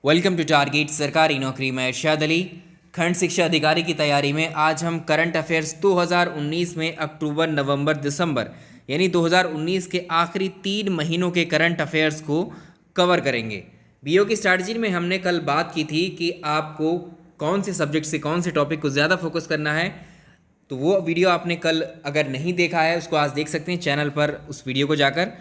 Welcome to target सरकारी नौकरी। मैं इरशाद अली, खंड शिक्षा अधिकारी की तैयारी में आज हम करंट अफेयर्स 2019 में अक्टूबर, नवंबर, दिसंबर यानी 2019 के आखिरी 3 महीनों के करंट अफेयर्स को कवर करेंगे। बीओ की स्ट्रैटेजी में हमने कल बात की थी कि आपको कौन से सब्जेक्ट से कौन से टॉपिक को ज़्यादा फोकस करना है। तो वो वीडियो आपने कल अगर नहीं देखा है उसको आज देख सकते हैं चैनल पर, उस वीडियो को जाकर।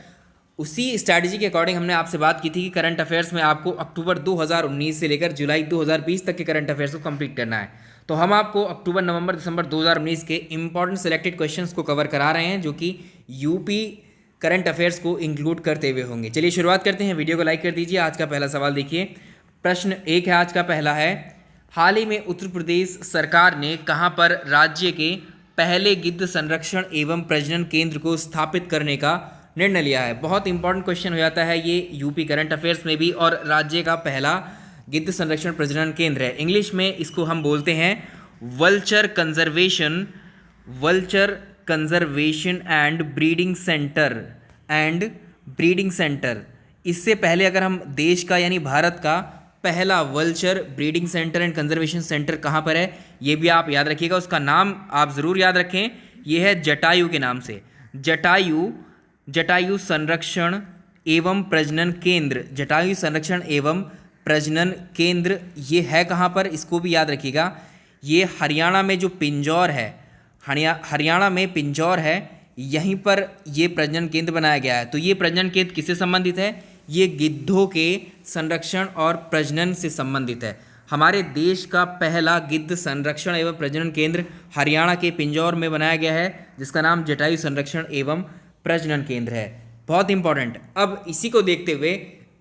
उसी स्ट्रैटेजी के अकॉर्डिंग हमने आपसे बात की थी कि करंट अफेयर्स में आपको अक्टूबर 2019 से लेकर जुलाई 2020 तक के करंट अफेयर्स को कंप्लीट करना है। तो हम आपको अक्टूबर, नवंबर, दिसंबर 2019 के इंपॉर्टेंट सेलेक्टेड क्वेश्चंस को कवर करा रहे हैं, जो कि यूपी करंट अफेयर्स को इंक्लूड करते हुए होंगे। चलिए शुरुआत करते हैं। वीडियो को लाइक कर दीजिए। आज का पहला सवाल देखिए। प्रश्न 1 है आज का, पहला है, हाल ही में उत्तर प्रदेश सरकार ने कहां पर राज्य के पहले गिद्ध संरक्षण एवं प्रजनन केंद्र को स्थापित करने का निर्णय लिया है। बहुत इंपॉर्टेंट क्वेश्चन हो जाता है ये यूपी करंट अफेयर्स में भी। और राज्य का पहला गिद्ध संरक्षण प्रजनन केंद्र है। इंग्लिश में इसको हम बोलते हैं वल्चर कंजर्वेशन ब्रीडिंग सेंटर। इससे पहले अगर हम देश का यानी भारत का पहला vulture breeding centre and conservation centre कहाँ पर है, ये भी आप याद रखिएगा। उसका नाम आप ज़रूर याद रखें, ये है जटायु के नाम से। जटायु संरक्षण एवं प्रजनन केंद्र। जटायु संरक्षण एवं प्रजनन केंद्र ये है कहाँ पर, इसको भी याद रखिएगा। ये हरियाणा में जो पिंजौर है, हरियाणा में पिंजौर है, यहीं पर ये प्रजनन केंद्र बनाया गया है। तो ये प्रजनन केंद्र किससे संबंधित है? ये गिद्धों के संरक्षण और प्रजनन से संबंधित है। हमारे देश का पहला गिद्ध संरक्षण एवं प्रजनन केंद्र हरियाणा के पिंजौर में बनाया गया है, जिसका नाम जटायु संरक्षण एवं प्रजनन केंद्र है। बहुत इंपॉर्टेंट। अब इसी को देखते हुए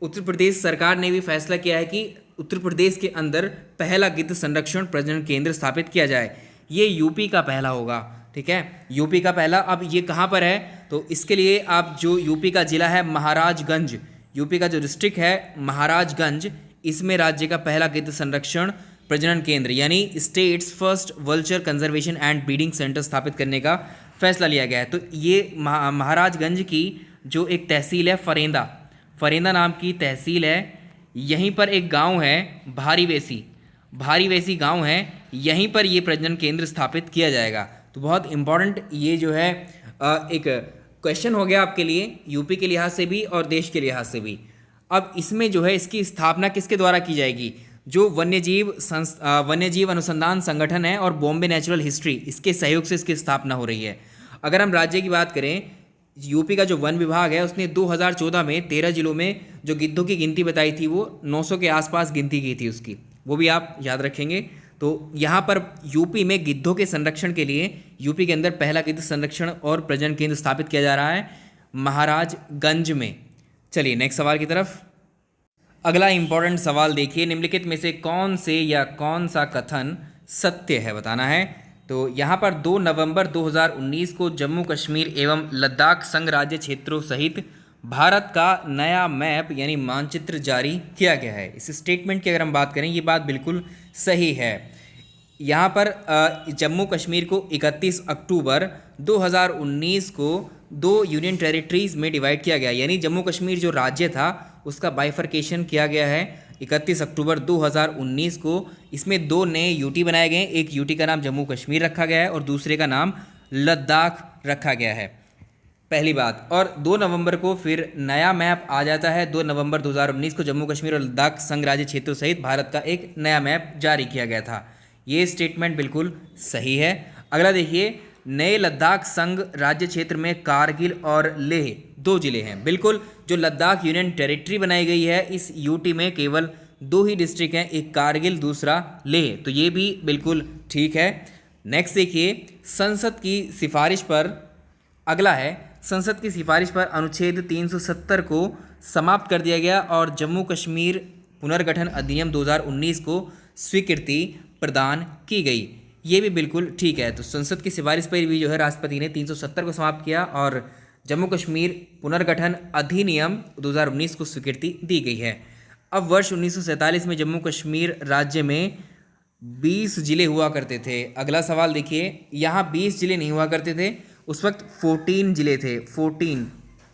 उत्तर प्रदेश सरकार ने भी फैसला किया है कि उत्तर प्रदेश के अंदर पहला गिद्ध संरक्षण प्रजनन केंद्र स्थापित किया जाए। ये यूपी का पहला होगा, ठीक है, यूपी का पहला। अब ये कहाँ पर है, तो इसके लिए आप जो यूपी का जिला है महाराजगंज, यूपी का जो डिस्ट्रिक्ट है महाराजगंज, इसमें राज्य का पहला गिद्ध संरक्षण प्रजनन केंद्र यानी states first vulture conservation and breeding centre स्थापित करने का फैसला लिया गया है। तो ये महाराजगंज की जो एक तहसील है फरेंदा नाम की तहसील है, यहीं पर एक गांव है भारी वेसी गांव है, यहीं पर ये प्रजनन केंद्र स्थापित किया जाएगा। तो बहुत इंपॉर्टेंट ये जो है एक क्वेश्चन हो गया आपके लिए, यूपी के लिहाज से भी और देश के लिहाज से भी। अब इसमें जो है इसकी स्थापना किसके द्वारा की जाएगी? जो वन्यजीव अनुसंधान संगठन है और बॉम्बे नेचुरल हिस्ट्री, इसके सहयोग से इसकी स्थापना हो रही है। अगर हम राज्य की बात करें, यूपी का जो वन विभाग है उसने 2014 में 13 जिलों में जो गिद्धों की गिनती बताई थी, वो 900 के आसपास गिनती की थी उसकी, वो भी आप याद रखेंगे। तो यहाँ पर यूपी में गिद्धों के संरक्षण के लिए यूपी के अंदर पहला गिद्ध संरक्षण और प्रजनन केंद्र स्थापित किया जा रहा है महाराजगंज में। चलिए नेक्स्ट सवाल की तरफ। अगला इंपॉर्टेंट सवाल देखिए, निम्नलिखित में से कौन सा कथन सत्य है, बताना है। तो यहाँ पर 2 नवंबर 2019 को जम्मू कश्मीर एवं लद्दाख संघ राज्य क्षेत्रों सहित भारत का नया मैप यानी मानचित्र जारी किया गया है। इस स्टेटमेंट की अगर हम बात करें, ये बात बिल्कुल सही है। यहाँ पर जम्मू कश्मीर को 31 अक्टूबर 2019 को 2 यूनियन टेरिटरीज में डिवाइड किया गया, यानी जम्मू कश्मीर जो राज्य था उसका बाइफर्केशन किया गया है 31 अक्टूबर 2019 को। इसमें 2 नए यूटी बनाए गए, एक यूटी का नाम जम्मू कश्मीर रखा गया है और दूसरे का नाम लद्दाख रखा गया है, पहली बात। और 2 नवंबर को फिर नया मैप आ जाता है। 2 नवंबर 2019 को जम्मू कश्मीर और लद्दाख संघ राज्य क्षेत्रों सहित भारत का एक नया मैप जारी किया गया था। ये स्टेटमेंट बिल्कुल सही है। अगला देखिए, नए लद्दाख संघ राज्य क्षेत्र में कारगिल और लेह 2 जिले हैं। बिल्कुल, जो लद्दाख यूनियन टेरिटरी बनाई गई है, इस यूटी में केवल 2 ही डिस्ट्रिक्ट हैं, एक कारगिल दूसरा लेह। तो ये भी बिल्कुल ठीक है। नेक्स्ट देखिए, संसद की सिफारिश पर, अगला है, संसद की सिफारिश पर अनुच्छेद 370 को समाप्त कर दिया गया और जम्मू कश्मीर पुनर्गठन अधिनियम 2019 को स्वीकृति प्रदान की गई। ये भी बिल्कुल ठीक है। तो संसद की सिफारिश पर भी जो है राष्ट्रपति ने 370 को समाप्त किया और जम्मू कश्मीर पुनर्गठन अधिनियम 2019 को स्वीकृति दी गई है। अब वर्ष 1947 में जम्मू कश्मीर राज्य में 20 जिले हुआ करते थे। अगला सवाल देखिए, यहाँ 20 जिले नहीं हुआ करते थे, उस वक्त 14 जिले थे,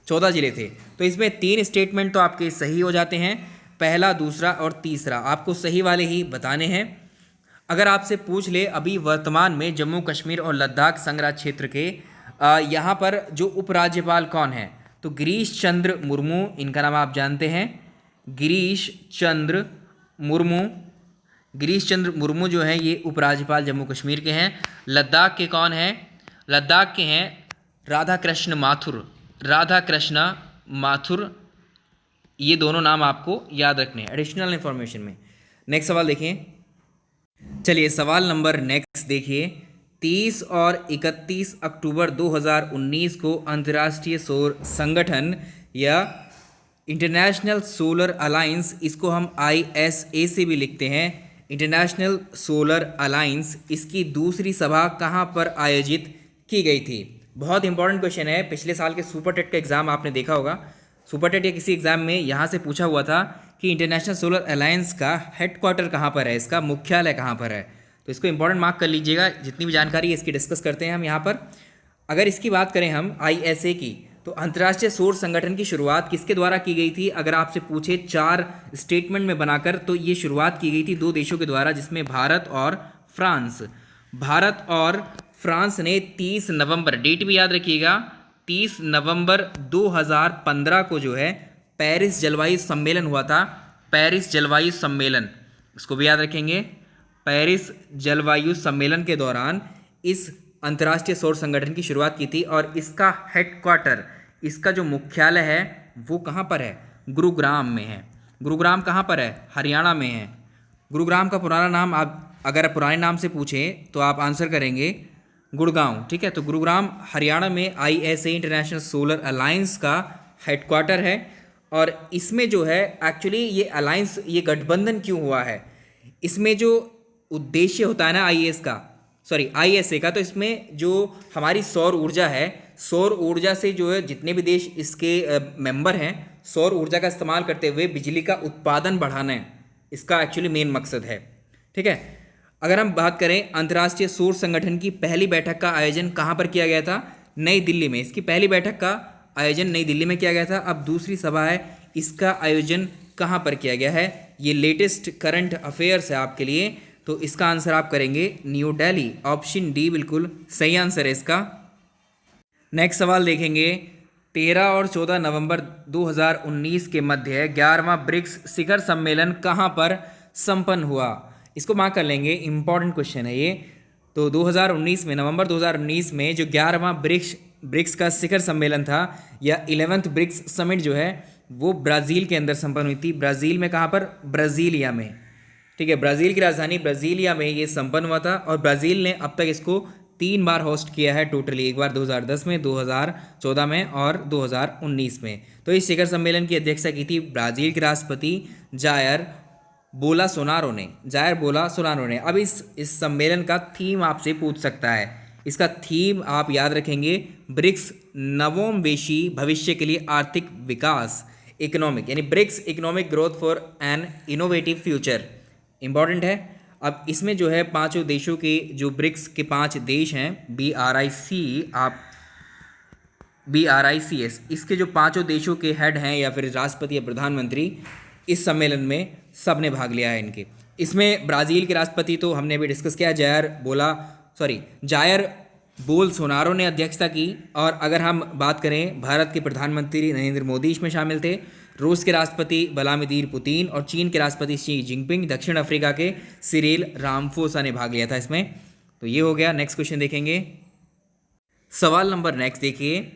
14 जिले थे। तो इसमें 3 स्टेटमेंट तो आपके सही हो जाते हैं। पहला, दूसरा और तीसरा आपको सही वाले ही बताने हैं। अगर आपसे पूछ ले अभी वर्तमान में जम्मू कश्मीर और लद्दाख संघ राज्य क्षेत्र के यहाँ पर जो उपराज्यपाल कौन है, तो गिरीश चंद्र मुर्मू, इनका नाम आप जानते हैं, गिरीश चंद्र मुर्मू। गिरीश चंद्र मुर्मू जो है ये उपराज्यपाल जम्मू कश्मीर के हैं। लद्दाख के कौन हैं, लद्दाख के हैं राधा कृष्ण माथुर, राधा कृष्ण माथुर। ये दोनों नाम आपको याद रखने हैं एडिशनल इन्फॉर्मेशन में। नेक्स्ट सवाल देखिए, चलिए सवाल नंबर नेक्स्ट देखिए। 30 और 31 अक्टूबर 2019 को अंतर्राष्ट्रीय सौर संगठन या इंटरनेशनल सोलर अलायंस, इसको हम ISA से भी लिखते हैं, इंटरनेशनल सोलर अलायंस, इसकी दूसरी सभा कहाँ पर आयोजित की गई थी। बहुत इंपॉर्टेंट क्वेश्चन है। पिछले साल के सुपर टेट का एग्जाम आपने देखा होगा, सुपर टेट या किसी एग्जाम में यहाँ से पूछा हुआ था कि इंटरनेशनल सोलर अलायंस का हेडक्वार्टर कहाँ पर है, इसका मुख्यालय कहाँ पर है। तो इसको इंपॉर्टेंट मार्क कर लीजिएगा। जितनी भी जानकारी है इसकी डिस्कस करते हैं हम यहाँ पर। अगर इसकी बात करें हम ISA की, तो अंतर्राष्ट्रीय सौर संगठन की शुरुआत किसके द्वारा की गई थी। अगर आपसे पूछे 4 स्टेटमेंट में बनाकर, तो ये शुरुआत की गई थी 2 देशों के द्वारा, जिसमें भारत और फ्रांस। भारत और फ्रांस ने 30 नवंबर, डेट भी याद रखिएगा, 30 नवंबर 2015 को जो है पेरिस जलवायु सम्मेलन हुआ था। पेरिस जलवायु सम्मेलन, इसको भी याद रखेंगे। पेरिस जलवायु सम्मेलन के दौरान इस अंतर्राष्ट्रीय सौर संगठन की शुरुआत की थी और इसका हेडक्वार्टर, इसका जो मुख्यालय है वो कहाँ पर है, गुरुग्राम में है। गुरुग्राम कहाँ पर है, हरियाणा में है। गुरुग्राम का पुराना नाम, आप अगर पुराने नाम से पूछें तो आप आंसर करेंगे गुड़गांव, ठीक है। तो गुरुग्राम हरियाणा में ISA इंटरनेशनल सोलर अलायंस का हेडक्वार्टर है। और इसमें जो है एक्चुअली ये अलायंस, ये गठबंधन क्यों हुआ है, इसमें जो उद्देश्य होता है ना ISA का, तो इसमें जो हमारी सौर ऊर्जा है, सौर ऊर्जा से जो है जितने भी देश इसके मेंबर हैं, सौर ऊर्जा का इस्तेमाल करते हुए बिजली का उत्पादन बढ़ाना है, इसका एक्चुअली मेन मकसद है, ठीक है। अगर हम बात करें अंतर्राष्ट्रीय सौर संगठन की पहली बैठक का आयोजन कहाँ पर किया गया था, नई दिल्ली में। इसकी पहली बैठक का आयोजन नई दिल्ली में किया गया था। अब दूसरी सभा है, इसका आयोजन कहाँ पर किया गया है, ये लेटेस्ट करंट अफेयर्स है आपके लिए, तो इसका आंसर आप करेंगे न्यू दिल्ली। ऑप्शन डी बिल्कुल सही आंसर है इसका। नेक्स्ट सवाल देखेंगे, 13 और 14 नवंबर 2019 के मध्य 11वां ब्रिक्स शिखर सम्मेलन कहाँ पर संपन्न हुआ। इसको मार्क कर लेंगे, इंपॉर्टेंट क्वेश्चन है ये। तो 2019 में, नवंबर 2019 में जो 11वां ब्रिक्स का शिखर सम्मेलन था या 11th ब्रिक्स समिट जो है वो ब्राज़ील के अंदर संपन्न हुई थी। ब्राज़ील में कहाँ पर, ब्राज़ीलिया में, ठीक है। ब्राज़ील की राजधानी ब्राज़ीलिया में ये संपन्न हुआ था और ब्राज़ील ने अब तक इसको 3 बार होस्ट किया है टोटली, एक बार 2010 में, 2014 में और 2019 में। तो इस शिखर सम्मेलन की अध्यक्षता की थी ब्राज़ील के राष्ट्रपति जायर बोलासोनारो ने। अब इस सम्मेलन का थीम आपसे पूछ सकता है। इसका थीम आप याद रखेंगे, ब्रिक्स नवोन्मेषी भविष्य के लिए आर्थिक विकास, इकोनॉमिक, यानी BRICS economic growth for an innovative future. Important है। अब इसमें जो है 5 देशों के, जो ब्रिक्स के 5 देश हैं, BRICS, इसके जो 5 देशों के हेड हैं या फिर राष्ट्रपति या प्रधानमंत्री, इस सम्मेलन में सब ने भाग लिया है इनके। इसमें ब्राज़ील के राष्ट्रपति तो हमने अभी डिस्कस किया, जायर बोलसोनारो ने अध्यक्षता की। और अगर हम बात करें, भारत के प्रधानमंत्री नरेंद्र मोदी इसमें शामिल थे, रूस के राष्ट्रपति व्लादिमीर पुतिन और चीन के राष्ट्रपति शी जिनपिंग, दक्षिण अफ्रीका के सिरिल रामफोसा ने भाग लिया था इसमें। तो ये हो गया। नेक्स्ट क्वेश्चन देखेंगे, सवाल नंबर नेक्स्ट देखिए।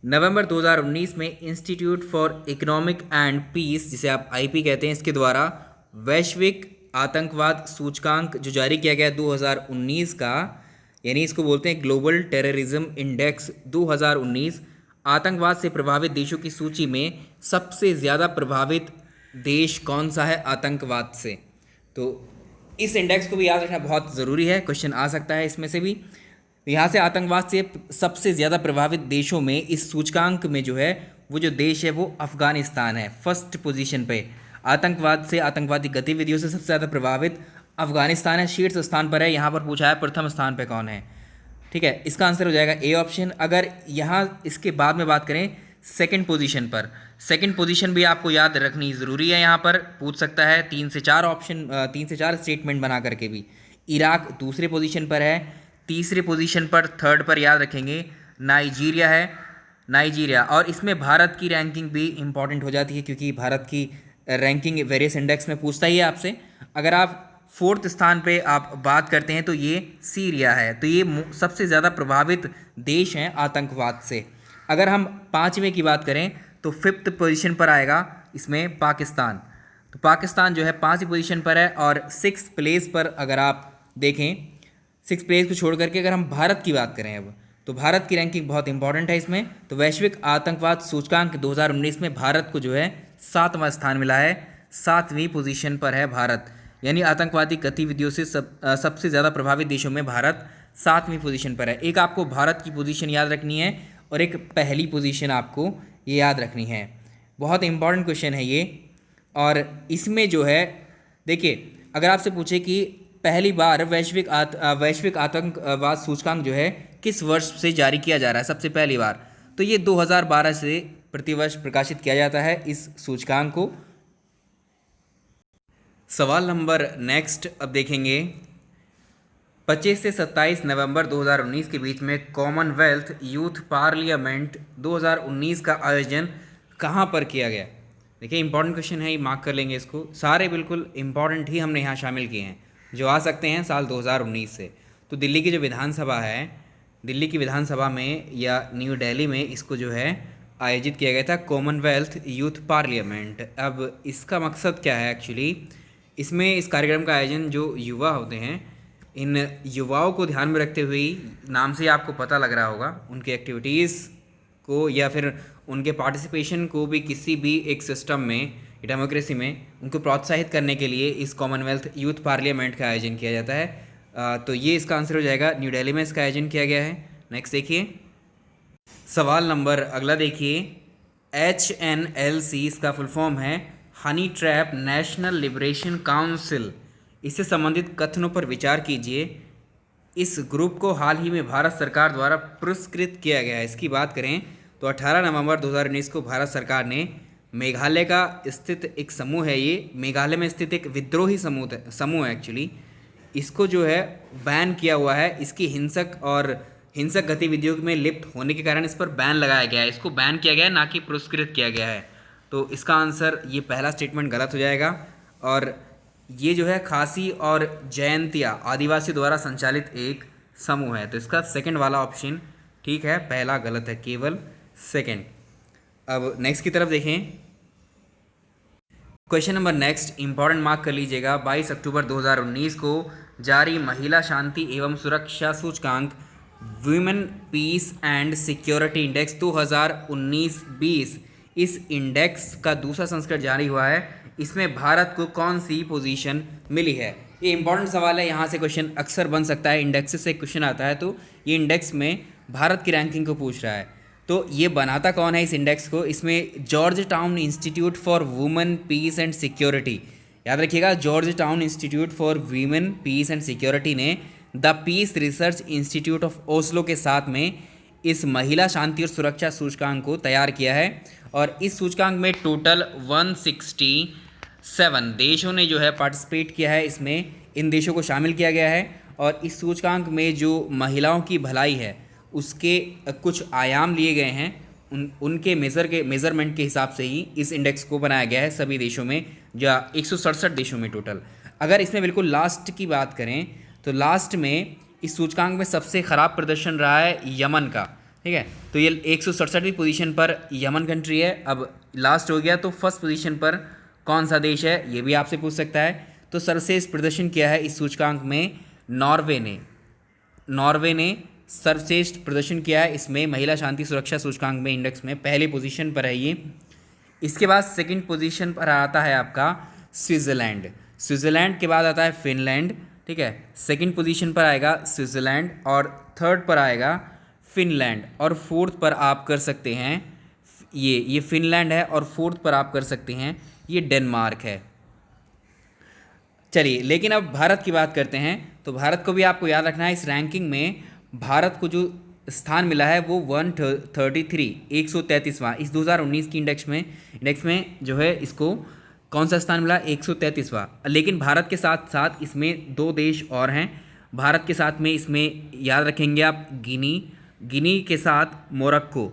नवंबर 2019 में institute for economic and peace, जिसे आप IP कहते हैं, इसके द्वारा वैश्विक आतंकवाद सूचकांक जो जारी किया गया 2019 का, यानी इसको बोलते हैं ग्लोबल टेररिज्म इंडेक्स 2019, आतंकवाद से प्रभावित देशों की सूची में सबसे ज़्यादा प्रभावित देश कौन सा है आतंकवाद से। तो इस इंडेक्स को भी याद रखना बहुत ज़रूरी है, क्वेश्चन आ सकता है इसमें से भी। यहाँ से आतंकवाद से सबसे ज़्यादा प्रभावित देशों में इस सूचकांक में जो है वो जो देश है वो अफ़गानिस्तान है, फर्स्ट पोजीशन पे। आतंकवाद से, आतंकवादी गतिविधियों से सबसे ज़्यादा प्रभावित अफ़गानिस्तान है, शीर्ष स्थान पर है। यहाँ पर पूछा है प्रथम स्थान पे कौन है, ठीक है। इसका आंसर हो जाएगा A ऑप्शन। अगर यहाँ इसके बाद में बात करें सेकंड पोजीशन पर, सेकंड पोजीशन भी आपको याद रखनी ज़रूरी है, यहाँ पर पूछ सकता है 3 से 4 ऑप्शन, 3 से 4 स्टेटमेंट बना करके भी। इराक दूसरे पोजीशन पर है। तीसरे पोजीशन पर, थर्ड पर याद रखेंगे नाइजीरिया है, नाइजीरिया। और इसमें भारत की रैंकिंग भी इंपॉर्टेंट हो जाती है, क्योंकि भारत की रैंकिंग वेरियस इंडेक्स में पूछता ही है आपसे। अगर आप फोर्थ स्थान पे आप बात करते हैं तो ये सीरिया है। तो ये सबसे ज़्यादा प्रभावित देश हैं आतंकवाद से। अगर हम पाँचवें की बात करें तो फिफ्थ पोजीशन पर आएगा इसमें पाकिस्तान। तो पाकिस्तान जो है 5वीं पोजीशन पर है। और 6th प्लेस पर अगर आप देखें, 6th प्लेस को छोड़ करके अगर हम भारत की बात करें अब, तो भारत की रैंकिंग बहुत इंपॉर्टेंट है इसमें। तो वैश्विक आतंकवाद सूचकांक 2019 में भारत को जो है 7वां स्थान मिला है। 7वीं पोजीशन पर है भारत, यानी आतंकवादी गतिविधियों से सबसे ज़्यादा प्रभावित देशों में भारत 7वीं पोजीशन पर है। एक आपको भारत की पोजीशन याद रखनी है और एक पहली पोजीशन आपको ये याद रखनी है। बहुत इंपॉर्टेंट क्वेश्चन है ये। और इसमें जो है देखिए, अगर आपसे पूछे कि पहली बार वैश्विक आतंकवाद सूचकांक जो है किस वर्ष से जारी किया जा रहा है सबसे पहली बार, तो ये 2012 से प्रतिवर्ष प्रकाशित किया जाता है इस सूचकांक को। सवाल नंबर नेक्स्ट अब देखेंगे। 25 से 27 नवंबर 2019 के बीच में कॉमनवेल्थ यूथ पार्लियामेंट 2019 का आयोजन कहाँ पर किया गया? देखिए इंपॉर्टेंट क्वेश्चन है, ये मार्क कर लेंगे इसको। सारे बिल्कुल इंपॉर्टेंट ही हमने यहाँ शामिल किए हैं जो आ सकते हैं साल 2019 से। तो दिल्ली की जो विधानसभा है, दिल्ली की विधानसभा में या न्यू दिल्ली में इसको जो है आयोजित किया गया था, कॉमनवेल्थ यूथ पार्लियामेंट। अब इसका मकसद क्या है एक्चुअली? इसमें इस कार्यक्रम का आयोजन जो युवा होते हैं, इन युवाओं को ध्यान में रखते हुए, नाम से आपको पता लग रहा होगा, उनके एक्टिविटीज़ को या फिर उनके पार्टिसिपेशन को भी किसी भी एक सिस्टम में, डेमोक्रेसी में, उनको प्रोत्साहित करने के लिए इस कॉमनवेल्थ यूथ पार्लियामेंट का आयोजन किया जाता है। तो ये इसका आंसर हो जाएगा, न्यू दिल्ली में इसका आयोजन किया गया है। नेक्स्ट देखिए सवाल नंबर अगला देखिए। HNLC इसका फुल फॉर्म है honey trap national liberation council. इससे संबंधित कथनों पर विचार कीजिए। इस ग्रुप को हाल ही में भारत सरकार द्वारा पुरस्कृत किया गया है। इसकी बात करें तो 18 नवंबर 2019 को भारत सरकार ने मेघालय का स्थित एक समूह है, ये मेघालय में स्थित एक विद्रोही समूह है एक्चुअली, इसको जो है बैन किया हुआ है। इसकी हिंसक गतिविधियों में लिप्त होने के कारण इस पर बैन लगाया गया है। इसको बैन किया गया है, ना कि पुरस्कृत किया गया है। तो इसका आंसर, ये पहला स्टेटमेंट गलत हो जाएगा। और ये जो है खासी और जयंतिया आदिवासी द्वारा संचालित एक समूह है। तो इसका सेकंड वाला ऑप्शन ठीक है, पहला गलत है, केवल सेकंड। अब नेक्स्ट की तरफ देखें। Question number next important mark कर लीजिएगा। 22 अक्टूबर 2019 को जारी महिला शांति एवं सुरक्षा सूचकांक women piece and security index 2019-20, इस इंडेक्स का दूसरा संस्करण जारी हुआ है। इसमें भारत को कौन सी पोजीशन मिली है? ये इंपॉर्टेंट सवाल है, यहाँ से क्वेश्चन अक्सर बन सकता है। इंडेक्स से क्वेश्चन आता है तो ये इंडेक्स में भारत की रैंकिंग को पूछ रहा है। तो ये बनाता कौन है इस इंडेक्स को? इसमें Georgetown Institute for Women piece and Security, याद रखिएगा, Georgetown Institute for Women piece and Security ने the Peace Research Institute of Oslo के साथ में इस महिला शांति और सुरक्षा सूचकांक को तैयार किया है। और इस सूचकांक में टोटल 167 देशों ने जो है पार्टिसिपेट किया है। इसमें इन देशों को शामिल किया गया है। और इस सूचकांक में जो महिलाओं की भलाई है उसके कुछ आयाम लिए गए हैं, उनके मेज़रमेंट के हिसाब से ही इस इंडेक्स को बनाया गया है सभी देशों में, जो 167 देशों में टोटल। अगर इसमें बिल्कुल लास्ट की बात करें तो लास्ट में इस सूचकांक में सबसे ख़राब प्रदर्शन रहा है यमन का, ठीक है। तो ये 167वीं पोजीशन पर यमन कंट्री है। अब लास्ट हो गया तो फर्स्ट पोजीशन पर कौन सा देश है, ये भी आपसे पूछ सकता है। तो सर्वश्रेष्ठ प्रदर्शन किया है इस सूचकांक में नॉर्वे ने सर्वश्रेष्ठ प्रदर्शन किया है। इसमें महिला शांति सुरक्षा सूचकांक में इंडेक्स में पहली पोजीशन पर है ये। इसके बाद सेकंड पोजीशन पर आता है आपका स्विट्ज़रलैंड के बाद आता है फिनलैंड, ठीक है। सेकंड पोजीशन पर आएगा स्विट्ज़रलैंड और थर्ड पर आएगा फिनलैंड और फोर्थ पर आप कर सकते हैं ये फिनलैंड है और फोर्थ पर आप कर सकते हैं ये डेनमार्क है। चलिए, लेकिन अब भारत की बात करते हैं। तो भारत को भी आपको याद रखना है, इस रैंकिंग में भारत को जो स्थान मिला है वो 133, 133वां। इस 2019 की इंडेक्स में जो है इसको कौन सा स्थान मिला, 133वां। लेकिन भारत के साथ साथ इसमें दो देश और हैं। भारत के साथ में इसमें याद रखेंगे आप गिनी के साथ मोरक्को।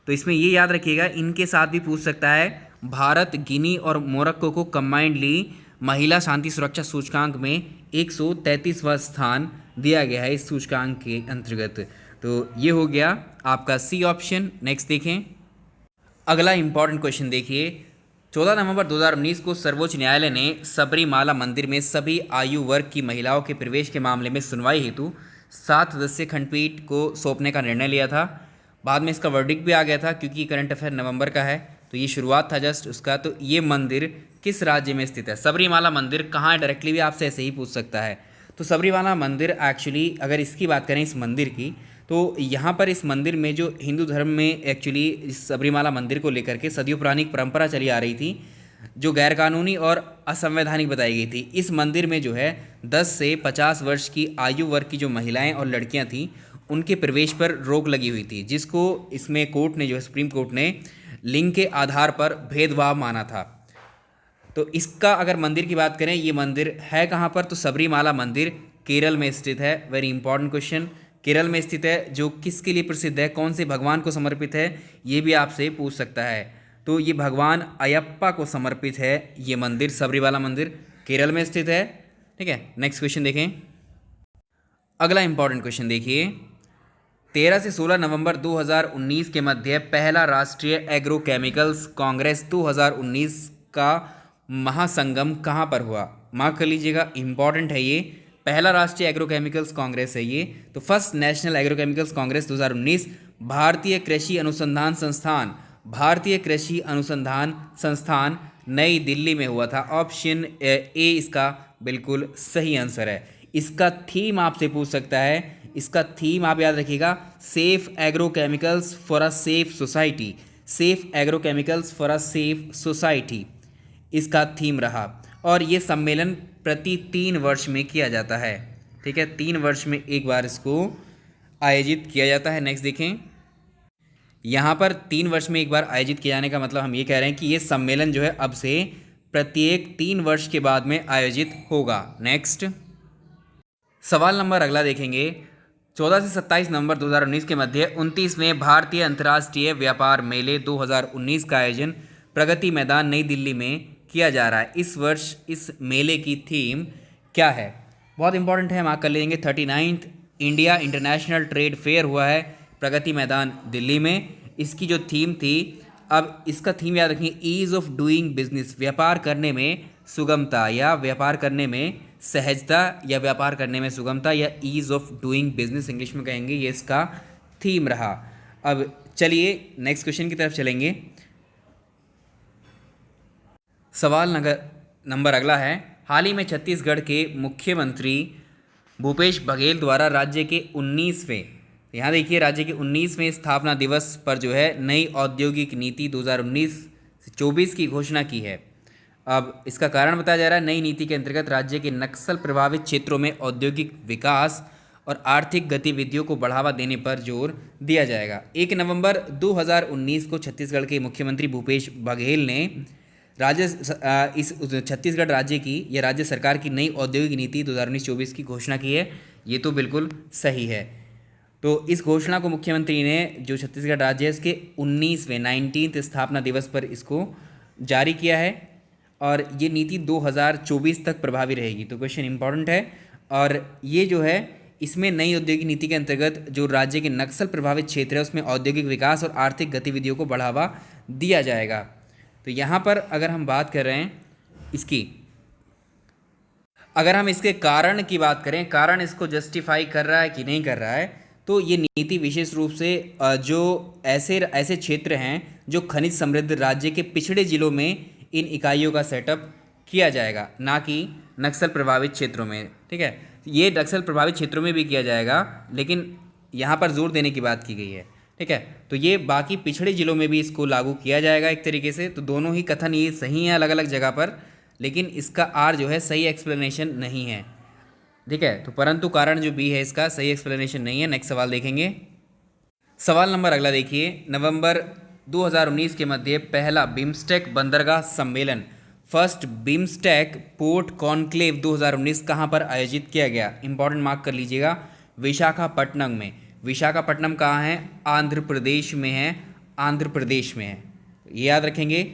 तो इसमें ये याद रखिएगा, इनके साथ भी पूछ सकता है। भारत, गिनी और मोरक्को को कंबाइंडली महिला शांति सुरक्षा सूचकांक में 133वां स्थान दिया गया है इस सूचकांक के अंतर्गत। तो ये हो गया आपका सी ऑप्शन। नेक्स्ट देखें, अगला इंपॉर्टेंट क्वेश्चन देखिए। 14 नवंबर 2019 को सर्वोच्च न्यायालय ने सबरीमाला मंदिर में सभी आयु वर्ग की महिलाओं के प्रवेश के मामले में सुनवाई हेतु 7 सदस्यीय खंडपीठ को सौंपने का निर्णय लिया था। बाद में इसका वर्डिक्ट भी आ गया था, क्योंकि करंट अफेयर नवंबर का है, तो ये शुरुआत था जस्ट उसका। तो ये मंदिर किस राज्य में स्थित है? सबरीमाला मंदिर कहाँ, डायरेक्टली भी आपसे ऐसे ही पूछ सकता है। तो सबरीमाला मंदिर एक्चुअली, अगर इसकी बात करें इस मंदिर की, तो यहाँ पर इस मंदिर में जो हिंदू धर्म में एक्चुअली इस सबरीमाला मंदिर को लेकर के सदियों पुरानी परंपरा चली आ रही थी, जो गैरकानूनी और असंवैधानिक बताई गई थी। इस मंदिर में जो है 10 से 50 वर्ष की आयु वर्ग की जो महिलाएं और लड़कियां थीं, उनके प्रवेश पर रोक लगी हुई थी, जिसको इसमें कोर्ट ने जो है, सुप्रीम कोर्ट ने लिंग के आधार पर भेदभाव माना था। तो इसका अगर मंदिर की बात करें, ये मंदिर है कहाँ पर? तो सबरीमाला मंदिर केरल में स्थित है। वेरी इंपॉर्टेंट क्वेश्चन, केरल में स्थित है। जो किसके लिए प्रसिद्ध है, कौन से भगवान को समर्पित है, ये भी आपसे पूछ सकता है। तो ये भगवान अयप्पा को समर्पित है ये मंदिर, सबरीमाला मंदिर केरल में स्थित है। ठीक है, नेक्स्ट क्वेश्चन देखें। अगला इंपॉर्टेंट क्वेश्चन देखिए। 13 से 16 नवंबर 2019 के मध्य पहला राष्ट्रीय एग्रोकेमिकल्स कांग्रेस 2019 का महासंगम कहाँ पर हुआ? मार्क कर लीजिएगा, इंपॉर्टेंट है ये। पहला राष्ट्रीय एग्रोकेमिकल्स कांग्रेस है ये। तो फर्स्ट नेशनल एग्रोकेमिकल्स कांग्रेस 2019 भारतीय कृषि अनुसंधान संस्थान, भारतीय कृषि अनुसंधान संस्थान नई दिल्ली में हुआ था। ऑप्शन ए इसका बिल्कुल सही आंसर है। इसका थीम आपसे पूछ सकता है, इसका थीम आप याद रखिएगा, safe agrochemicals for a safe society. Safe agrochemicals for a safe society इसका थीम रहा। और ये सम्मेलन प्रति 3 वर्ष में किया जाता है। ठीक है, 3 वर्ष में एक बार इसको आयोजित किया जाता है। नेक्स्ट देखें, यहाँ पर 3 वर्ष में एक बार आयोजित किए जाने का मतलब हम ये कह रहे हैं कि ये सम्मेलन जो है अब से प्रत्येक 3 वर्ष के बाद में आयोजित होगा। नेक्स्ट सवाल नंबर अगला देखेंगे। 14 से 27 नवंबर 2019 के मध्य 29वें भारतीय अंतर्राष्ट्रीय व्यापार मेले 2019 का आयोजन प्रगति मैदान नई दिल्ली में किया जा रहा है। इस वर्ष इस मेले की थीम क्या है? बहुत इंपॉर्टेंट है, मार्क कर लेंगे। 39th India international trade fair हुआ है प्रगति मैदान दिल्ली में। इसकी जो थीम थी, अब इसका थीम याद रखिए, ईज़ ऑफ डूइंग बिजनेस, व्यापार करने में सुगमता या व्यापार करने में सहजता या व्यापार करने में सुगमता या ease of doing business English में कहेंगे, ये इसका थीम रहा। अब चलिए नेक्स्ट क्वेश्चन की तरफ चलेंगे। सवाल नंबर अगला है। हाल ही में छत्तीसगढ़ के मुख्यमंत्री भूपेश बघेल द्वारा राज्य के 19वें, यहाँ देखिए, राज्य के 19वें स्थापना दिवस पर जो है नई औद्योगिक नीति 2019-24 की घोषणा की है। अब इसका कारण बताया जा रहा है, नई नीति के अंतर्गत राज्य के नक्सल प्रभावित क्षेत्रों में औद्योगिक विकास और आर्थिक गतिविधियों को बढ़ावा देने पर जोर दिया जाएगा। 1 नवंबर 2019 को छत्तीसगढ़ के मुख्यमंत्री भूपेश बघेल ने इस छत्तीसगढ़ राज्य की या राज्य सरकार की नई औद्योगिक नीति 2019-24 की घोषणा की है। ये तो बिल्कुल सही है। तो इस घोषणा को मुख्यमंत्री ने, जो छत्तीसगढ़ राज्य है, इसके 19वें स्थापना दिवस पर इसको जारी किया है और ये नीति 2024 तक प्रभावी रहेगी। तो क्वेश्चन इंपॉर्टेंट है। और ये जो है, इसमें नई औद्योगिक नीति के अंतर्गत जो राज्य के नक्सल प्रभावित क्षेत्र है उसमें औद्योगिक विकास और आर्थिक गतिविधियों को बढ़ावा दिया जाएगा। तो यहाँ पर अगर हम बात कर रहे हैं इसकी, अगर हम इसके कारण की बात करें, कारण इसको जस्टिफाई कर रहा है कि नहीं कर रहा है, तो ये नीति विशेष रूप से जो ऐसे क्षेत्र हैं जो खनिज समृद्ध राज्य के पिछड़े जिलों में इन इकाइयों का सेटअप किया जाएगा, ना कि नक्सल प्रभावित क्षेत्रों में। ठीक है, ये नक्सल प्रभावित क्षेत्रों में भी किया जाएगा, लेकिन यहाँ पर जोर देने की बात की गई है। ठीक है, तो ये बाकी पिछड़े जिलों में भी इसको लागू किया जाएगा एक तरीके से। तो दोनों ही कथन ये सही हैं अलग अलग जगह पर, लेकिन इसका आर जो है सही एक्सप्लेनेशन नहीं है। ठीक है, तो परंतु कारण जो बी है इसका सही एक्सप्लेनेशन नहीं है। नेक्स्ट सवाल देखेंगे। सवाल नंबर अगला देखिए, नवंबर 2019 के मध्य पहला बिम्स्टेक बंदरगाह सम्मेलन, फर्स्ट बिम्स्टेक पोर्ट कॉन्क्लेव 2019 कहाँ पर आयोजित किया गया? इंपॉर्टेंट मार्क कर लीजिएगा, विशाखापट्टनम में। विशाखापट्टनम कहाँ है? आंध्र प्रदेश में है, आंध्र प्रदेश में है, ये याद रखेंगे।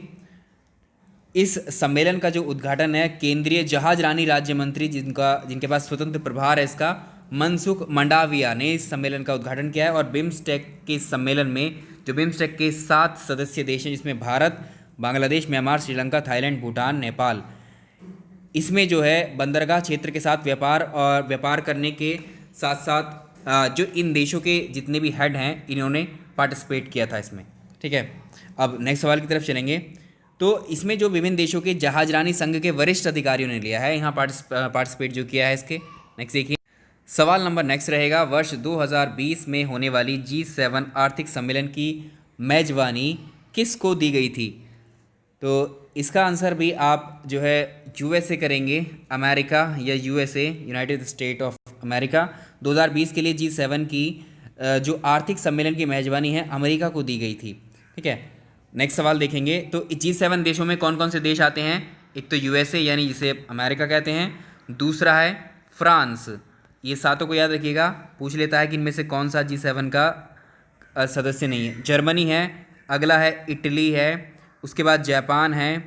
इस सम्मेलन का जो उद्घाटन है केंद्रीय जहाज रानी राज्य मंत्री, जिनके पास स्वतंत्र प्रभार है इसका, मनसुख मंडाविया ने इस सम्मेलन का उद्घाटन किया है। और बिम्स्टेक के सम्मेलन में जो बिम्स्टेक के 7 सदस्य देश हैं, जिसमें भारत, बांग्लादेश, म्यांमार, श्रीलंका, थाईलैंड, भूटान, नेपाल, इसमें जो है बंदरगाह क्षेत्र के साथ व्यापार करने के साथ साथ जो इन देशों के जितने भी हेड हैं इन्होंने पार्टिसिपेट किया था इसमें। ठीक है, अब नेक्स्ट सवाल की तरफ चलेंगे। तो इसमें जो विभिन्न देशों के जहाजरानी संघ के वरिष्ठ अधिकारियों ने लिया है यहाँ पार्टिसिपेट जो किया है इसके। नेक्स्ट देखिए, सवाल नंबर नेक्स्ट रहेगा, वर्ष 2020 में होने वाली G7 आर्थिक सम्मेलन की मेजबानी किसको दी गई थी? तो इसका आंसर भी आप जो है यूएसए करेंगे, अमेरिका या USA, United state of America. 2020 के लिए G7 की जो आर्थिक सम्मेलन की मेजबानी है अमेरिका को दी गई थी। ठीक है, नेक्स्ट सवाल देखेंगे। तो G7 देशों में कौन कौन से देश आते हैं? एक तो यूएसए यानी जिसे अमेरिका कहते हैं, दूसरा है फ्रांस, ये सातों को याद रखिएगा, पूछ लेता है कि इनमें से कौन सा G7 का सदस्य नहीं है। जर्मनी है, अगला है इटली है, उसके बाद जापान है,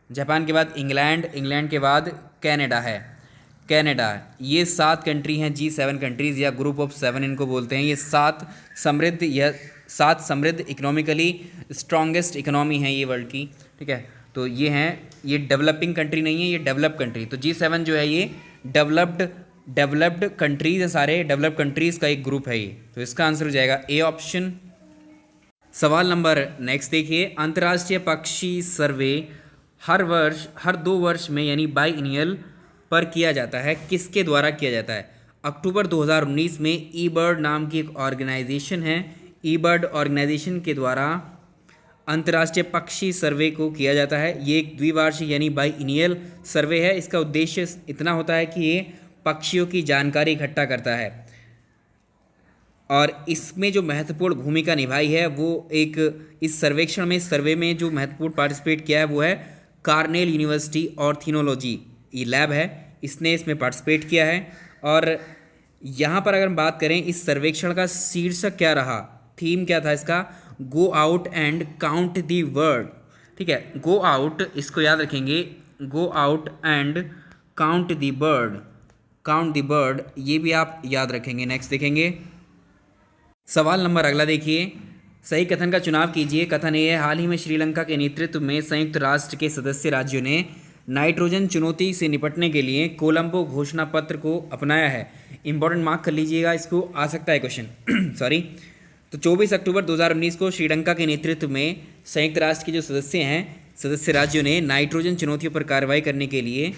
जापान के बाद इंग्लैंड के बाद कनाडा। ये 7 कंट्री हैं G7 कंट्रीज़ या ग्रुप ऑफ 7 इनको बोलते हैं। ये 7 समृद्ध इकोनॉमिकली स्ट्रॉन्गेस्ट इकोनॉमी है ये वर्ल्ड की। ठीक है, तो ये हैं, ये डेवलपिंग कंट्री नहीं है, ये डेवलप कंट्री। तो G7 जो है ये डेवलप्ड कंट्रीज है, सारे डेवलप्ड कंट्रीज़ का एक ग्रुप है ये। तो इसका आंसर हो जाएगा ए ऑप्शन। सवाल नंबर नेक्स्ट देखिए, अंतर्राष्ट्रीय पक्षी सर्वे हर 2 वर्ष में यानी बाईएनियल पर किया जाता है, किसके द्वारा किया जाता है? अक्टूबर 2019 में ई बर्ड नाम की एक ऑर्गेनाइजेशन है, ई बर्ड ऑर्गेनाइजेशन के द्वारा अंतर्राष्ट्रीय पक्षी सर्वे को किया जाता है। ये एक द्विवार्षिक यानी बाईएनियल सर्वे है। इसका उद्देश्य इतना होता है कि ये पक्षियों की जानकारी इकट्ठा करता है और इसमें जो महत्वपूर्ण भूमिका निभाई है वो इस सर्वे में जो महत्वपूर्ण पार्टिसिपेट किया है वो है कार्नेल यूनिवर्सिटी ऑर्निथोलॉजी, ये लैब है, इसने इसमें पार्टिसिपेट किया है। और यहाँ पर अगर हम बात करें इस सर्वेक्षण का शीर्षक क्या रहा, थीम क्या था इसका? Go out and count the bird. ठीक है, गो आउट, इसको याद रखेंगे, go out and count the bird, ये भी आप याद रखेंगे। नेक्स्ट देखेंगे, सवाल नंबर अगला देखिए, सही कथन का चुनाव कीजिए। कथन ये है, हाल ही में श्रीलंका के नेतृत्व में संयुक्त राष्ट्र के सदस्य राज्यों ने नाइट्रोजन चुनौती से निपटने के लिए कोलंबो घोषणा पत्र को अपनाया है। इंपॉर्टेंट मार्क कर लीजिएगा, इसको आ सकता है क्वेश्चन सॉरी। तो 24 अक्टूबर 2019 को श्रीलंका के नेतृत्व में संयुक्त राष्ट्र के जो सदस्य राज्यों ने नाइट्रोजन चुनौतियों पर कार्रवाई करने के लिए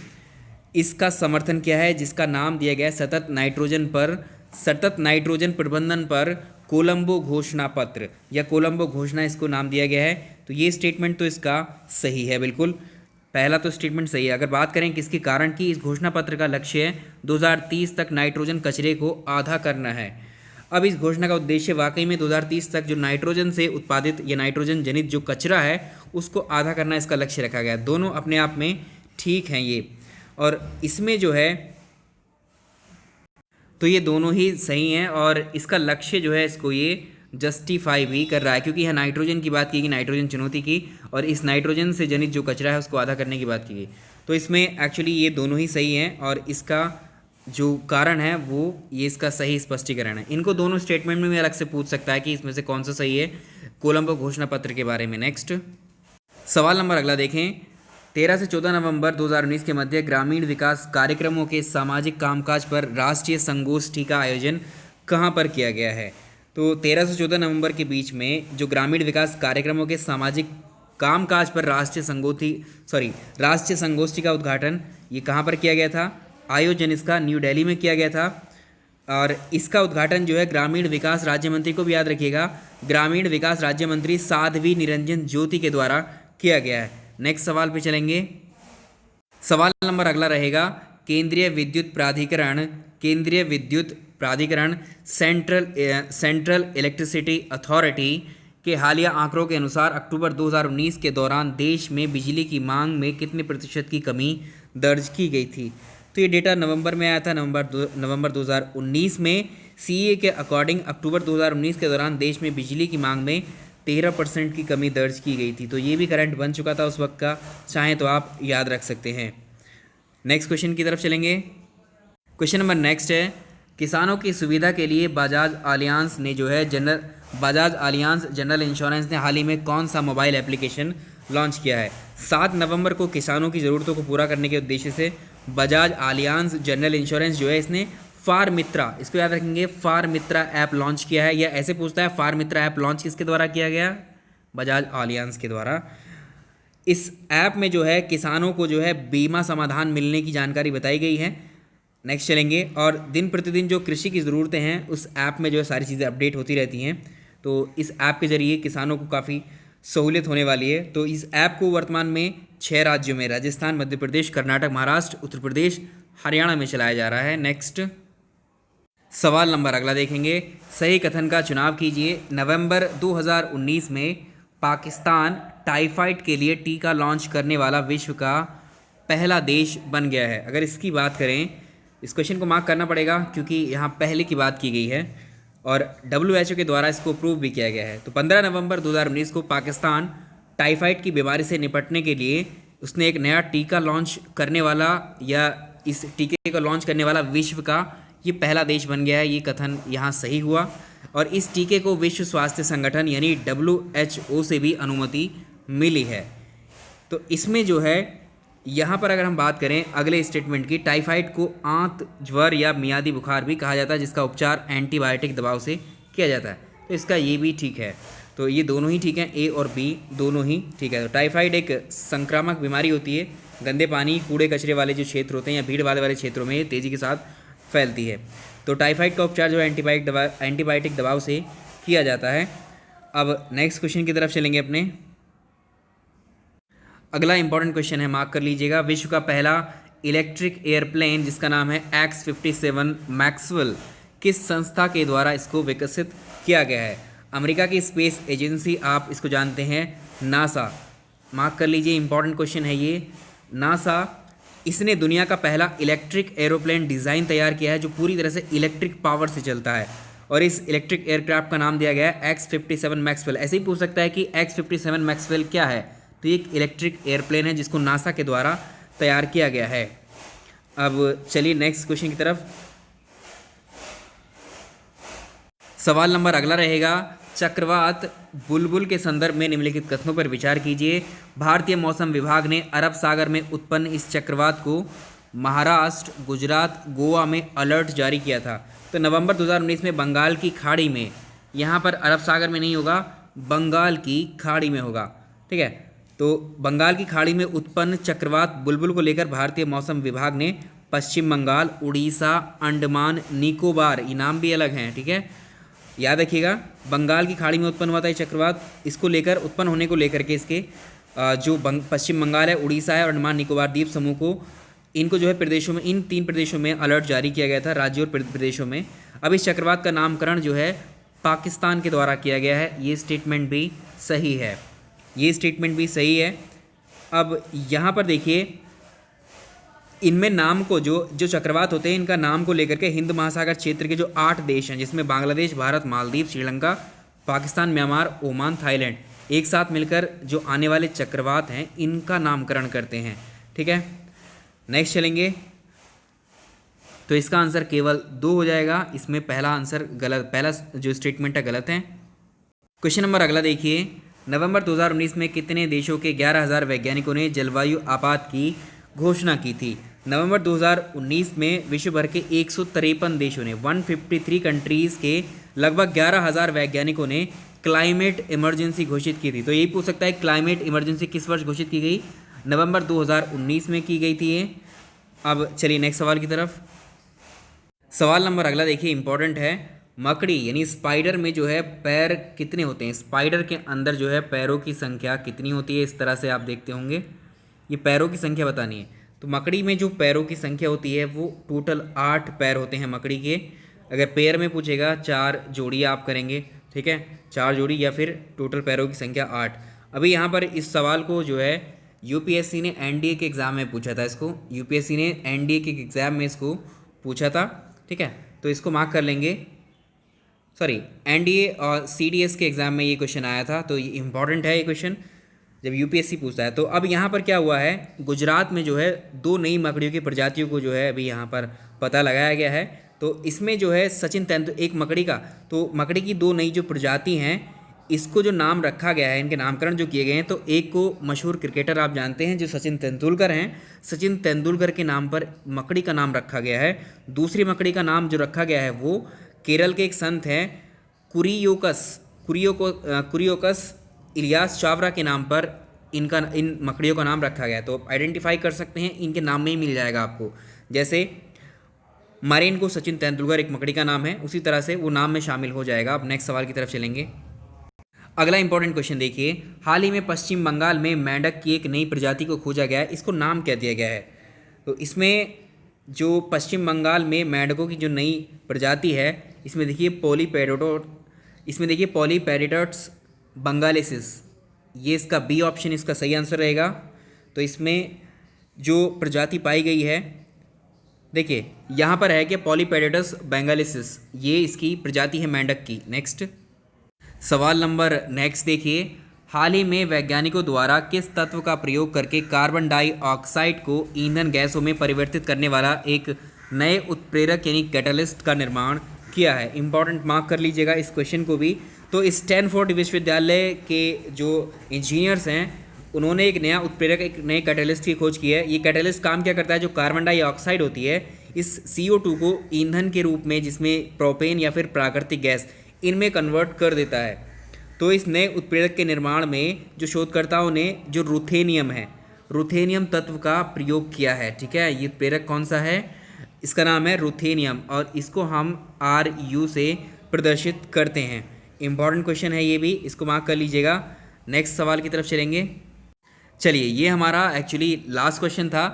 इसका समर्थन किया है, जिसका नाम दिया गया है सतत नाइट्रोजन प्रबंधन पर कोलंबो घोषणा पत्र या कोलंबो घोषणा इसको नाम दिया गया है। तो ये स्टेटमेंट तो इसका सही है, बिल्कुल पहला तो स्टेटमेंट सही है। अगर बात करें किसके कारण की, इस घोषणा पत्र का लक्ष्य है 2030 तक नाइट्रोजन कचरे को आधा करना है। अब इस घोषणा का उद्देश्य वाकई में 2030 तक जो नाइट्रोजन से उत्पादित या नाइट्रोजन जनित जो कचरा है उसको आधा करना इसका लक्ष्य रखा गया। दोनों अपने आप में ठीक हैं ये, और इसमें जो है तो ये दोनों ही सही हैं और इसका लक्ष्य जो है इसको ये जस्टिफाई भी कर रहा है, क्योंकि यहाँ नाइट्रोजन की बात की गई, नाइट्रोजन चुनौती की, और इस नाइट्रोजन से जनित जो कचरा है उसको आधा करने की बात की गई। तो इसमें एक्चुअली ये दोनों ही सही हैं और इसका जो कारण है वो ये इसका सही स्पष्टीकरण है। इनको दोनों स्टेटमेंट में भी अलग से पूछ सकता है कि इसमें से कौन सा सही है कोलंबो घोषणा पत्र के बारे में। नेक्स्ट सवाल नंबर अगला देखें, 13 से 14 नवंबर 2019 के मध्य ग्रामीण विकास कार्यक्रमों के सामाजिक कामकाज पर राष्ट्रीय संगोष्ठी का आयोजन कहाँ पर किया गया है? तो 13 से 14 नवंबर के बीच में जो ग्रामीण विकास कार्यक्रमों के सामाजिक कामकाज पर राष्ट्रीय संगोष्ठी का उद्घाटन ये कहाँ पर किया गया था? आयोजन इसका न्यू दिल्ली में किया गया था और इसका उद्घाटन जो है ग्रामीण विकास राज्य मंत्री को भी याद रखिएगा, ग्रामीण विकास राज्य मंत्री साध्वी निरंजन ज्योति के द्वारा किया गया है। नेक्स्ट सवाल पे चलेंगे। सवाल नंबर अगला रहेगा, केंद्रीय विद्युत प्राधिकरण सेंट्रल इलेक्ट्रिसिटी अथॉरिटी के हालिया आंकड़ों के अनुसार अक्टूबर 2019 के दौरान देश में बिजली की मांग में कितने प्रतिशत की कमी दर्ज की गई थी। तो ये डेटा नवंबर में आया था, नवंबर 2019 में। सीए के अकॉर्डिंग अक्टूबर 2019 के दौरान देश में बिजली की मांग में 13% की कमी दर्ज की गई थी। तो ये भी करंट बन चुका था उस वक्त का, चाहें तो आप याद रख सकते हैं। नेक्स्ट क्वेश्चन की तरफ चलेंगे। क्वेश्चन नंबर नेक्स्ट है, किसानों की सुविधा के लिए बजाज आलियांज जनरल इंश्योरेंस ने हाल ही में कौन सा मोबाइल एप्लीकेशन लॉन्च किया है। 7 नवंबर को किसानों की ज़रूरतों को पूरा करने के उद्देश्य से बजाज आलियांज जनरल इंश्योरेंस जो है इसने फार मित्रा, इसको याद रखेंगे, फार मित्रा ऐप लॉन्च किया है। या ऐसे पूछता है फार मित्रा ऐप लॉन्च किसके द्वारा किया गया, बजाज आलियांज के द्वारा। इस ऐप में जो है किसानों को जो है बीमा समाधान मिलने की जानकारी बताई गई है। नेक्स्ट चलेंगे। और दिन प्रतिदिन जो कृषि की ज़रूरतें हैं उस ऐप में जो है सारी चीज़ें अपडेट होती रहती हैं। तो इस ऐप के ज़रिए किसानों को काफ़ी सहूलियत होने वाली है। तो इस ऐप को वर्तमान में 6 राज्यों में, राजस्थान, मध्य प्रदेश, कर्नाटक, महाराष्ट्र, उत्तर प्रदेश, हरियाणा में चलाया जा रहा है। नेक्स्ट सवाल नंबर अगला देखेंगे। सही कथन का चुनाव कीजिए। नवंबर 2019 में पाकिस्तान टाइफाइड के लिए टीका लॉन्च करने वाला विश्व का पहला देश बन गया है। अगर इसकी बात करें, इस क्वेश्चन को मार्क करना पड़ेगा क्योंकि यहाँ पहले की बात की गई है और WHO के द्वारा इसको अप्रूव भी किया गया है। तो 15 नवंबर 2019 को पाकिस्तान टाइफाइड की बीमारी से निपटने के लिए उसने एक नया टीका लॉन्च करने वाला, या इस टीके को लॉन्च करने वाला विश्व का ये पहला देश बन गया है। ये कथन यहाँ सही हुआ। और इस टीके को विश्व स्वास्थ्य संगठन यानी WHO से भी अनुमति मिली है। तो इसमें जो है यहाँ पर अगर हम बात करें अगले स्टेटमेंट की, टाइफाइड को आंत, ज्वर या मियादी बुखार भी कहा जाता है जिसका उपचार एंटीबायोटिक दवाओं से किया जाता है। तो इसका ये भी ठीक है। तो ये दोनों ही ठीक हैं, ए और बी दोनों ही ठीक है। तो टाइफाइड एक संक्रामक बीमारी होती है, गंदे पानी, कूड़े कचरे वाले जो क्षेत्र होते हैं या भीड़ भाड़ वाले क्षेत्रों में ये तेज़ी के साथ फैलती है। तो टाइफाइड का उपचार जो है एंटीबायोटिक दवाओं से किया जाता है। अब नेक्स्ट क्वेश्चन की तरफ चलेंगे अपने। अगला इंपॉर्टेंट क्वेश्चन है, मार्क कर लीजिएगा। विश्व का पहला इलेक्ट्रिक एयरप्लेन जिसका नाम है X-57 मैक्सवेल, किस संस्था के द्वारा इसको विकसित किया गया है। अमेरिका की स्पेस एजेंसी, आप इसको जानते हैं, नासा। मार्क कर लीजिए, इंपॉर्टेंट क्वेश्चन है ये। नासा, इसने दुनिया का पहला इलेक्ट्रिक एरोप्लेन डिज़ाइन तैयार किया है जो पूरी तरह से इलेक्ट्रिक पावर से चलता है और इस इलेक्ट्रिक एयरक्राफ्ट का नाम दिया गया है X-57 मैक्सवेल। ऐसे ही पूछ सकता है कि X-57 मैक्सवेल क्या है। तो एक इलेक्ट्रिक एयरप्लेन है जिसको नासा के द्वारा तैयार किया गया है। अब चलिए नेक्स्ट क्वेश्चन की तरफ। सवाल नंबर अगला रहेगा, चक्रवात बुलबुल के संदर्भ में निम्नलिखित कथनों पर विचार कीजिए। भारतीय मौसम विभाग ने अरब सागर में उत्पन्न इस चक्रवात को महाराष्ट्र, गुजरात, गोवा में अलर्ट जारी किया था। तो नवंबर 2019 में बंगाल की खाड़ी में, यहाँ पर अरब सागर में नहीं होगा, बंगाल की खाड़ी में होगा, ठीक है। तो बंगाल की खाड़ी में उत्पन्न चक्रवात बुलबुल को लेकर भारतीय मौसम विभाग ने पश्चिम बंगाल, उड़ीसा, अंडमान निकोबार, ये नाम भी अलग हैं, ठीक है, याद रखिएगा। बंगाल की खाड़ी में उत्पन्न हुआ था ये चक्रवात। इसको लेकर, उत्पन्न होने को लेकर के इसके जो पश्चिम बंगाल है, उड़ीसा है और अंडमान निकोबार द्वीप समूह को, इनको जो है प्रदेशों में, इन 3 प्रदेशों में अलर्ट जारी किया गया था, राज्यों और प्रदेशों में। अब इस चक्रवात का नामकरण जो है पाकिस्तान के द्वारा किया गया है। ये स्टेटमेंट भी सही है, ये स्टेटमेंट भी सही है। अब यहाँ पर देखिए, इनमें नाम को जो चक्रवात होते हैं इनका नाम को लेकर के हिंद महासागर क्षेत्र के जो 8 देश हैं जिसमें Bangladesh, Bharat, Maldives, Sri Lanka, Pakistan, Myanmar, Oman, Thailand, एक साथ मिलकर जो आने वाले चक्रवात हैं इनका नामकरण करते हैं, ठीक है। नेक्स्ट चलेंगे। तो इसका आंसर केवल 2 हो जाएगा। इसमें पहला आंसर गलत, पहला जो स्टेटमेंट है गलत है। क्वेश्चन नंबर अगला देखिए। नवंबर 2019 में कितने देशों के 11,000 वैज्ञानिकों ने जलवायु आपात की घोषणा की थी। नवंबर 2019 में विश्व भर के 153 देशों ने, 153 कंट्रीज़ के लगभग 11,000 वैज्ञानिकों ने क्लाइमेट इमरजेंसी घोषित की थी। तो यही पूछ सकता है क्लाइमेट इमरजेंसी किस वर्ष घोषित की गई। नवंबर 2019 में की गई थी ये। अब चलिए नेक्स्ट सवाल की तरफ। सवाल नंबर अगला देखिए, इंपॉर्टेंट है। मकड़ी यानी स्पाइडर में जो है पैर कितने होते हैं। स्पाइडर के अंदर जो है पैरों की संख्या कितनी होती है, इस तरह से आप देखते होंगे। ये पैरों की संख्या बतानी है। तो मकड़ी में जो पैरों की संख्या होती है वो टोटल 8 पैर होते हैं मकड़ी के। अगर पेयर में पूछेगा 4 जोड़ी आप करेंगे, ठीक है, 4 जोड़ी, या फिर टोटल पैरों की संख्या 8। अभी यहाँ पर इस सवाल को जो है यूपीएससी ने एनडीए के एग्ज़ाम में पूछा था, इसको यूपीएससी ने एनडीए के एग्ज़ाम में इसको पूछा था, ठीक है, तो इसको मार्क कर लेंगे। सॉरी, एनडीए और सीडीएस के एग्ज़ाम में ये क्वेश्चन आया था, तो ये इंपॉर्टेंट है ये क्वेश्चन जब यूपीएससी पूछता है। तो अब यहाँ पर क्या हुआ है, गुजरात में जो है 2 नई मकड़ियों की प्रजातियों को जो है अभी यहाँ पर पता लगाया गया है। तो इसमें जो है सचिन तेंदुलकर, एक मकड़ी का, तो मकड़ी की 2 नई जो प्रजाति हैं, इसको जो नाम रखा गया है, इनके नामकरण जो किए गए हैं, तो एक को मशहूर क्रिकेटर आप जानते हैं जो सचिन तेंदुलकर हैं, सचिन तेंदुलकर के नाम पर मकड़ी का नाम रखा गया है। दूसरी मकड़ी का नाम जो रखा गया है वो केरल के एक संत हैं कुरियोकस इलियास चावरा के नाम पर इन मकड़ियों का नाम रखा गया है। तो आइडेंटिफाई कर सकते हैं, इनके नाम में ही मिल जाएगा आपको। जैसे मरीन को सचिन तेंदुलकर एक मकड़ी का नाम है, उसी तरह से वो नाम में शामिल हो जाएगा। अब नेक्स्ट सवाल की तरफ चलेंगे। अगला इंपॉर्टेंट क्वेश्चन देखिए, हाल ही में पश्चिम बंगाल में मेंढक की एक नई प्रजाति को खोजा गया है, इसको नाम क्या दिया गया है? तो इसमें जो पश्चिम बंगाल में मेंढकों की जो नई प्रजाति है, इसमें देखिए पॉलीपेरिडोट्स बंगालेसिस, ये इसका बी ऑप्शन इसका सही आंसर रहेगा। तो इसमें जो प्रजाति पाई गई है, देखिए यहाँ पर है कि पॉलीपेरिडोट्स बंगालेसिस, ये इसकी प्रजाति है मेंढक की। नेक्स्ट सवाल नंबर नेक्स्ट देखिए, हाल ही में वैज्ञानिकों द्वारा किस तत्व का प्रयोग करके कार्बन डाइऑक्साइड को ईंधन गैसों में परिवर्तित करने वाला एक नए उत्प्रेरक यानी कैटलिस्ट का निर्माण किया है? इंपॉर्टेंट मार्क कर लीजिएगा इस क्वेश्चन को भी। तो स्टैनफोर्ड विश्वविद्यालय के जो इंजीनियर्स हैं, उन्होंने एक नया उत्प्रेरक, एक नए कैटलिस्ट की खोज की है। ये कैटलिस्ट काम क्या करता है, जो कार्बन डाइऑक्साइड होती है, इस CO2 को ईंधन के रूप में, जिसमें प्रोपेन या फिर प्राकृतिक गैस, इनमें कन्वर्ट कर देता है। तो इस नए उत्प्रेरक के निर्माण में जो शोधकर्ताओं ने जो रुथेनियम तत्व का प्रयोग किया है, ठीक है। ये उत्प्रेरक कौन सा है? इसका नाम है रुथेनियम, और इसको हम RU से प्रदर्शित करते हैं। इंपॉर्टेंट क्वेश्चन है ये भी, इसको मार्क कर लीजिएगा। नेक्स्ट सवाल की तरफ चलेंगे। चलिए, ये हमारा एक्चुअली लास्ट क्वेश्चन था।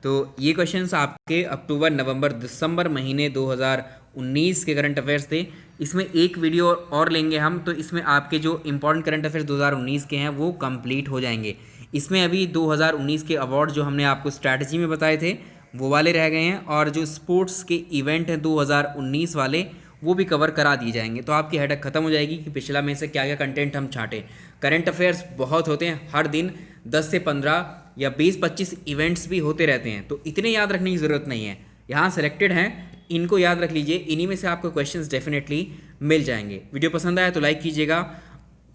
तो ये क्वेश्चंस आपके अक्टूबर, नवंबर, दिसंबर महीने 2019 के करंट अफेयर्स थे। इसमें एक वीडियो और लेंगे हम, तो इसमें आपके जो इंपॉर्टेंट करंट अफेयर्स 2019 के हैं वो कंप्लीट हो जाएंगे। इसमें अभी 2019 के अवार्ड जो हमने आपको स्ट्रैटेजी में बताए थे वो वाले रह गए हैं, और जो स्पोर्ट्स के इवेंट हैं 2019 वाले, वो भी कवर करा दिए जाएंगे। तो आपकी हेडेक खत्म हो जाएगी कि पिछला में से क्या क्या कंटेंट हम छाँटें। करंट अफेयर्स बहुत होते हैं, हर दिन 10 से 15 या 20-25 इवेंट्स भी होते रहते हैं, तो इतने याद रखने की ज़रूरत नहीं है। यहाँ सेलेक्टेड हैं, इनको याद रख लीजिए, इन्हीं में से आपको क्वेश्चंस डेफिनेटली मिल जाएंगे। वीडियो पसंद आया तो लाइक कीजिएगा।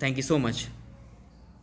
Thank you so much.